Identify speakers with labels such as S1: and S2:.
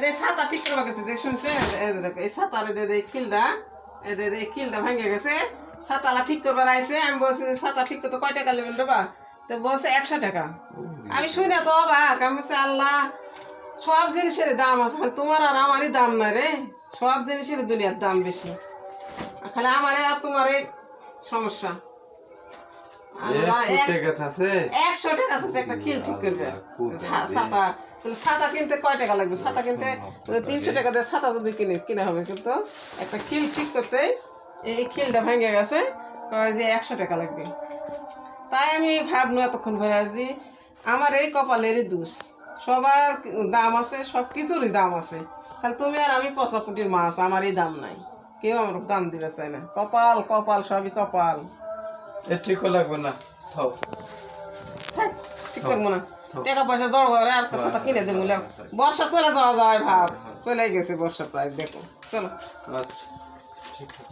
S1: এই ছাতা ঠিক করবা গেছে দেখ শুনছে দেখো এই ছাতার এই কিলটা এই কিলটা ভেঙে গেছে ছাতালা ঠিক করবার আইছে আমি বলছি ছাতা ঠিক করতে কয় টাকা নেবেন রে বা তো বলছে 100 টাকা আমি শুনে তো অবাক আমি বলছি আল্লাহ সব জিনিসের দাম আছে খালি তোমার আর আমারই দাম না রে সব জিনিসের দুনিয়ার দাম বেশি খালি আমার আর তোমার সমস্যা 100 টাকা আছে একটা কিল ঠিক করবে ছাতা ছাতা কিনতে কয় টাকা লাগবে ছাতা কিনতে 300 টাকা দিয়ে ছাতা যদি কিনে হবে কিন্তু একটা কিল ঠিক করতে এই কিলটা ভেঙে গেছে কয় যে 100 টাকা লাগবে তাই আমি ভাবনু এতক্ষণ ধরে আছি আমার এই কপালেরই দোষ সবার দাম আছে সব কিছুরই দাম আছে খালি তুমি আর আমি 50 কোটির মাছ আমারই দাম নাই কেউ আমার দাম দিতে চায় না কপাল কপাল সবই কপাল
S2: ঠিক লাগবে না
S1: ঠিক করবো না টাকা পয়সা জড় করে আর কথা কিনে দেবো বর্ষা চলে যাওয়া যায় ভাব চলে গেছে বর্ষা প্রায় দেখো চলো
S2: আচ্ছা ঠিক আছে